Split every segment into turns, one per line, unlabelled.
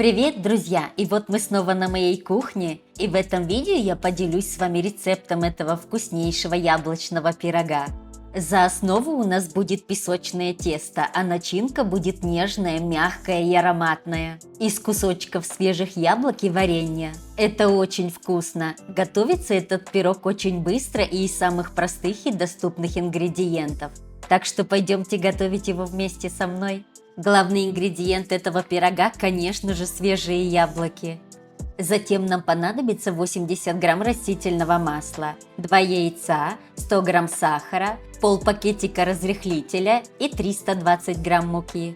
Привет, друзья! И вот мы снова на моей кухне, и в этом видео я поделюсь с вами рецептом этого вкуснейшего яблочного пирога. За основу у нас будет песочное тесто, а начинка будет нежная, мягкая и ароматная. Из кусочков свежих яблок и варенья. Это очень вкусно. Готовится этот пирог очень быстро и из самых простых и доступных ингредиентов. Так что пойдемте готовить его вместе со мной. Главный ингредиент этого пирога, конечно же, свежие яблоки. Затем нам понадобится 80 грамм растительного масла, 2 яйца, 100 грамм сахара, пол-пакетика разрыхлителя и 320 грамм муки.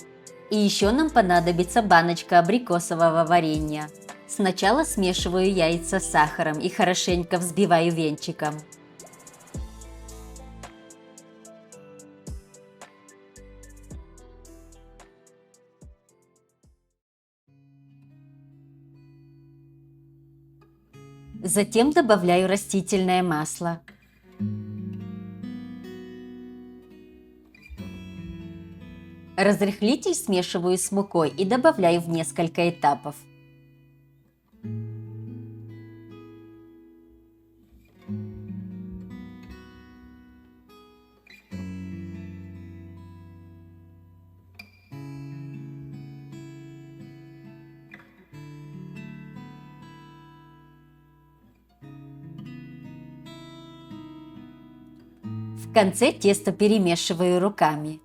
И еще нам понадобится баночка абрикосового варенья. Сначала смешиваю яйца с сахаром и хорошенько взбиваю венчиком. Затем добавляю растительное масло. Разрыхлитель смешиваю с мукой и добавляю в несколько этапов. В конце тесто перемешиваю руками.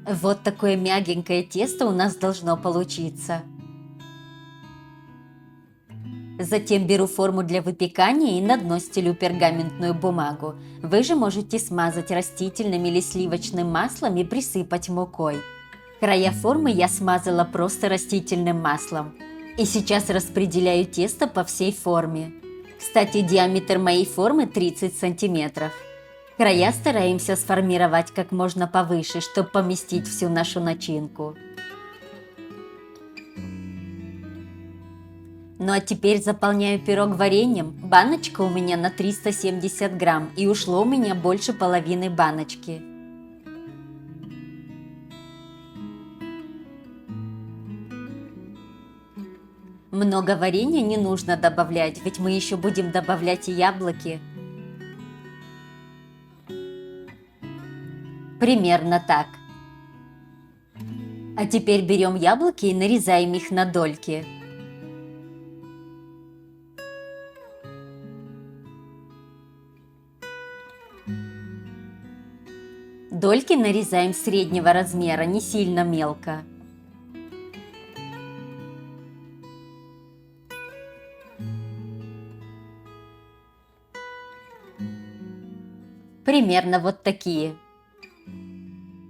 Вот такое мягенькое тесто у нас должно получиться. Затем беру форму для выпекания и на дно стелю пергаментную бумагу. Вы же можете смазать растительным или сливочным маслом и присыпать мукой. Края формы я смазала просто растительным маслом. И сейчас распределяю тесто по всей форме. Кстати, диаметр моей формы 30 сантиметров. Края стараемся сформировать как можно повыше, чтобы поместить всю нашу начинку. Ну а теперь заполняю пирог вареньем. Баночка у меня на 370 грамм, и ушло у меня больше половины баночки. Много варенья не нужно добавлять, ведь мы еще будем добавлять и яблоки. Примерно так. А теперь берем яблоки и нарезаем их на дольки. Дольки нарезаем среднего размера, не сильно мелко. Примерно вот такие.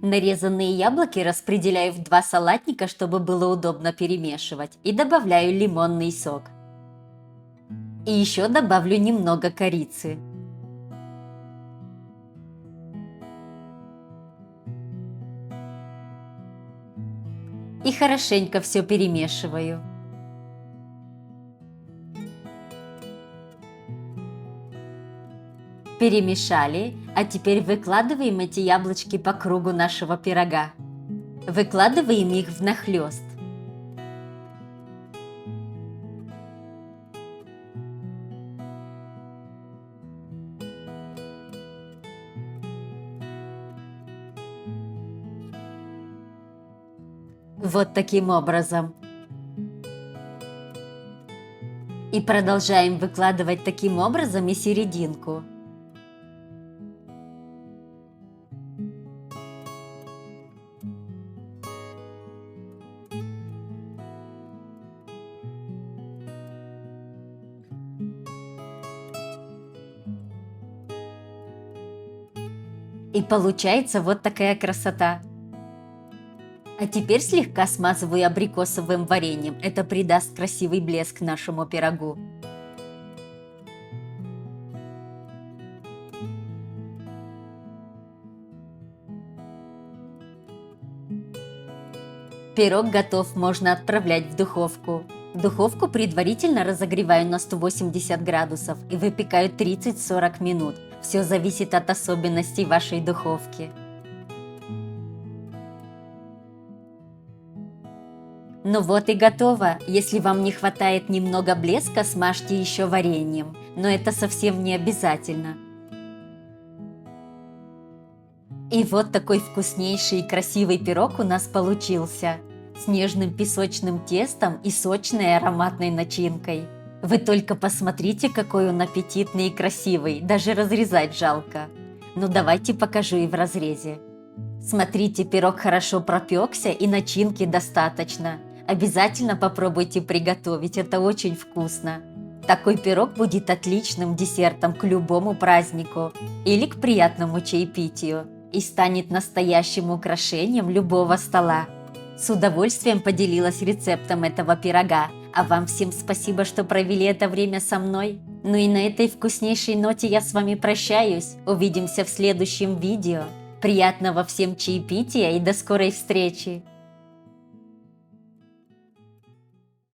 Нарезанные яблоки распределяю в 2 салатника, чтобы было удобно перемешивать, и добавляю лимонный сок. И еще добавлю немного корицы. И хорошенько все перемешиваю. Перемешали, а теперь выкладываем эти яблочки по кругу нашего пирога. Выкладываем их внахлёст. Вот таким образом. И продолжаем выкладывать таким образом и серединку. И получается вот такая красота. А теперь слегка смазываю абрикосовым вареньем. Это придаст красивый блеск нашему пирогу. Пирог готов, можно отправлять в духовку. Духовку предварительно разогреваю на 180 градусов и выпекаю 30-40 минут. Все зависит от особенностей вашей духовки. Ну вот и готово. Если вам не хватает немного блеска, смажьте еще вареньем. Но это совсем не обязательно. И вот такой вкуснейший и красивый пирог у нас получился. С нежным песочным тестом и сочной ароматной начинкой. Вы только посмотрите, какой он аппетитный и красивый, даже разрезать жалко. Ну давайте покажу и в разрезе. Смотрите, пирог хорошо пропекся и начинки достаточно. Обязательно попробуйте приготовить, это очень вкусно. Такой пирог будет отличным десертом к любому празднику или к приятному чаепитию и станет настоящим украшением любого стола. С удовольствием поделилась рецептом этого пирога, а вам всем спасибо, что провели это время со мной. Ну и на этой вкуснейшей ноте я с вами прощаюсь. Увидимся в следующем видео. Приятного всем чаепития и до скорой встречи!